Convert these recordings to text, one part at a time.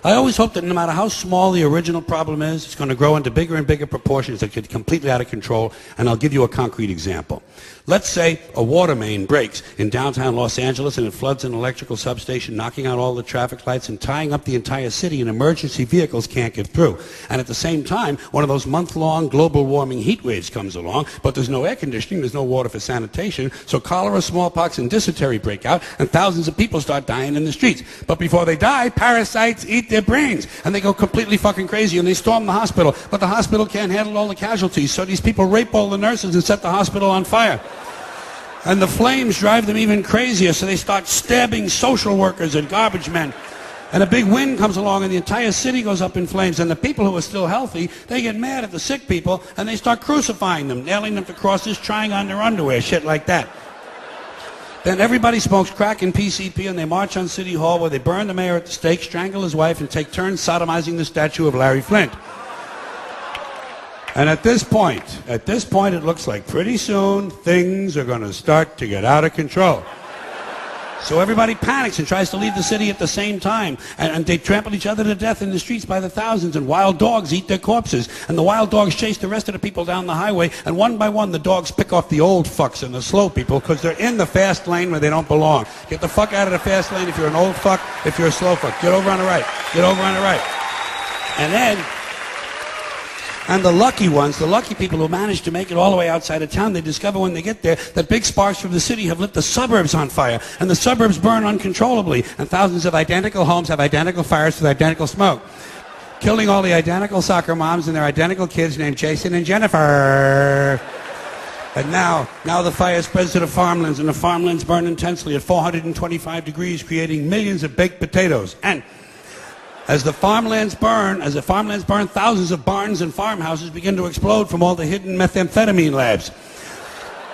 I always hope that no matter how small the original problem is, it's going to grow into bigger and bigger proportions that get completely out of control, and I'll give you a concrete example. Let's say a water main breaks in downtown Los Angeles and it floods an electrical substation, knocking out all the traffic lights and tying up the entire city, and emergency vehicles can't get through. And at the same time, one of those month-long global warming heat waves comes along, but there's no air conditioning, there's no water for sanitation, so cholera, smallpox, and dysentery break out, and thousands of people start dying in the streets. But before they die, parasites eat their brains, and they go completely fucking crazy, and they storm the hospital, but the hospital can't handle all the casualties, so these people rape all the nurses and set the hospital on fire. And the flames drive them even crazier, so they start stabbing social workers and garbage men. And a big wind comes along and the entire city goes up in flames, and the people who are still healthy, they get mad at the sick people and they start crucifying them, nailing them to crosses, trying on their underwear, shit like that. Then everybody smokes crack and PCP and they march on City Hall where they burn the mayor at the stake, strangle his wife, and take turns sodomizing the statue of Larry Flint. And at this point, it looks like pretty soon things are going to start to get out of control. So everybody panics and tries to leave the city at the same time. And they trample each other to death in the streets by the thousands, and wild dogs eat their corpses. And the wild dogs chase the rest of the people down the highway, and one by one the dogs pick off the old fucks and the slow people because they're in the fast lane where they don't belong. Get the fuck out of the fast lane if you're an old fuck, if you're a slow fuck. Get over on the right. Get over on the right. And the lucky ones, the lucky people who manage to make it all the way outside of town, they discover when they get there that big sparks from the city have lit the suburbs on fire, and the suburbs burn uncontrollably, and thousands of identical homes have identical fires with identical smoke, killing all the identical soccer moms and their identical kids named Jason and Jennifer. And now the fire spreads to the farmlands, and the farmlands burn intensely at 425 degrees, creating millions of baked potatoes. And as the farmlands burn, thousands of barns and farmhouses begin to explode from all the hidden methamphetamine labs.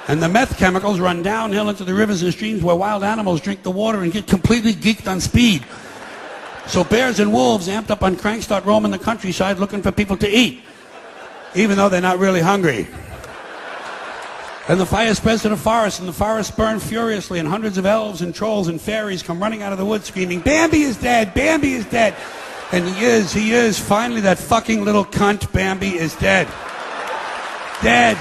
And the meth chemicals run downhill into the rivers and streams where wild animals drink the water and get completely geeked on speed. So bears and wolves, amped up on crank, start roaming the countryside looking for people to eat, even though they're not really hungry. And the fire spreads to the forest, and the forests burn furiously, and hundreds of elves and trolls and fairies come running out of the woods screaming, "Bambi is dead! Bambi is dead!" And he is. Finally, that fucking little cunt, Bambi, is dead. Dead.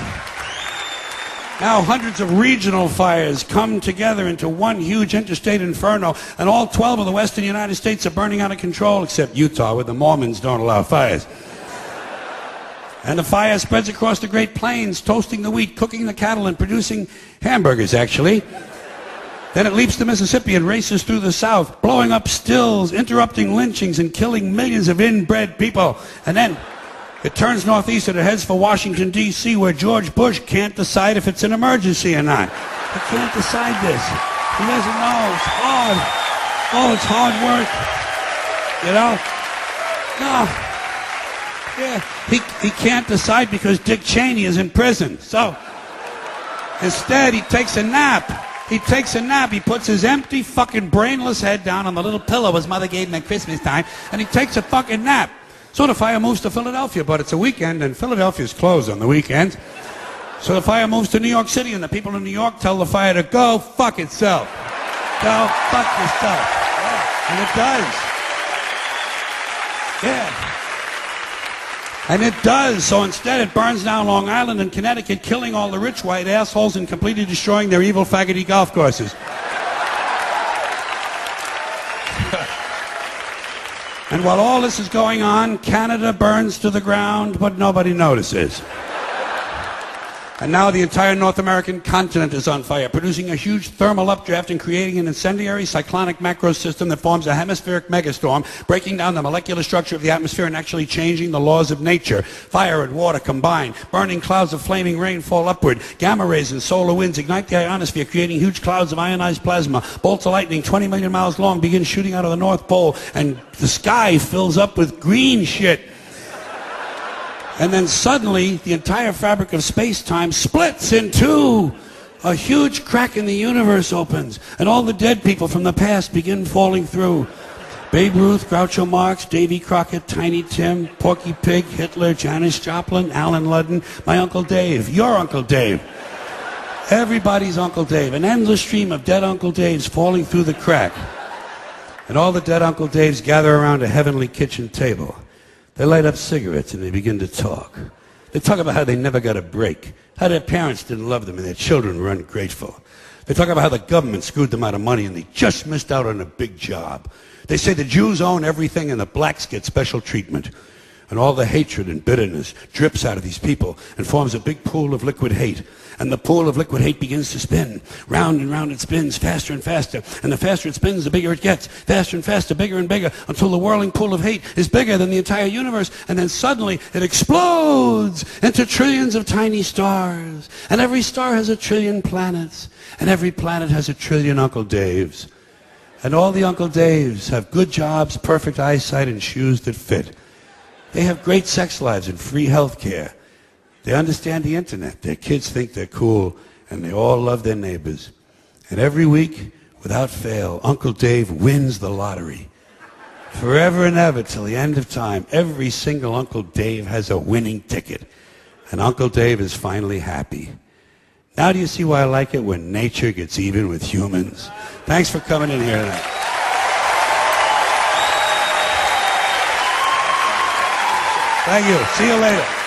Now hundreds of regional fires come together into one huge interstate inferno, and all 12 of the western United States are burning out of control, except Utah, where the Mormons don't allow fires. And the fire spreads across the Great Plains, toasting the wheat, cooking the cattle, and producing hamburgers, actually. Then it leaps the Mississippi and races through the South, blowing up stills, interrupting lynchings, and killing millions of inbred people. And then it turns northeast and it heads for Washington, D.C., where George Bush can't decide if it's an emergency or not. He can't decide this. He doesn't know. It's hard. Oh, it's hard work. You know? No. Yeah, he can't decide because Dick Cheney is in prison. So instead, he takes a nap. He takes a nap. He puts his empty, fucking brainless head down on the little pillow his mother gave him at Christmas time, and he takes a fucking nap. So the fire moves to Philadelphia, but it's a weekend, and Philadelphia's closed on the weekends. So the fire moves to New York City, and the people in New York tell the fire to go fuck itself. Go fuck yourself. Yeah. And it does. Yeah. And it does. So instead it burns down Long Island and Connecticut, killing all the rich white assholes and completely destroying their evil faggoty golf courses. And while all this is going on, Canada burns to the ground, but nobody notices. And now the entire North American continent is on fire, producing a huge thermal updraft and creating an incendiary cyclonic macro system that forms a hemispheric megastorm, breaking down the molecular structure of the atmosphere and actually changing the laws of nature. Fire and water combine, burning clouds of flaming rain fall upward, gamma rays and solar winds ignite the ionosphere, creating huge clouds of ionized plasma. Bolts of lightning 20 million miles long begin shooting out of the North Pole, and the sky fills up with green shit. And then suddenly, the entire fabric of space-time splits in two. A huge crack in the universe opens, and all the dead people from the past begin falling through. Babe Ruth, Groucho Marx, Davy Crockett, Tiny Tim, Porky Pig, Hitler, Janis Joplin, Alan Ludden, my Uncle Dave, your Uncle Dave. Everybody's Uncle Dave. An endless stream of dead Uncle Daves falling through the crack. And all the dead Uncle Daves gather around a heavenly kitchen table. They light up cigarettes and they begin to talk. They talk about how they never got a break, how their parents didn't love them and their children were ungrateful. They talk about how the government screwed them out of money and they just missed out on a big job. They say the Jews own everything and the blacks get special treatment. And all the hatred and bitterness drips out of these people and forms a big pool of liquid hate. And the pool of liquid hate begins to spin. Round and round it spins, faster and faster. And the faster it spins, the bigger it gets. Faster and faster, bigger and bigger, until the whirling pool of hate is bigger than the entire universe. And then suddenly it explodes into trillions of tiny stars. And every star has a trillion planets. And every planet has a trillion Uncle Daves. And all the Uncle Daves have good jobs, perfect eyesight, and shoes that fit. They have great sex lives and free health care. They understand the internet. Their kids think they're cool, and they all love their neighbors. And every week, without fail, Uncle Dave wins the lottery. Forever and ever, till the end of time, every single Uncle Dave has a winning ticket. And Uncle Dave is finally happy. Now do you see why I like it when nature gets even with humans? Thanks for coming in here tonight. Thank you. See you later.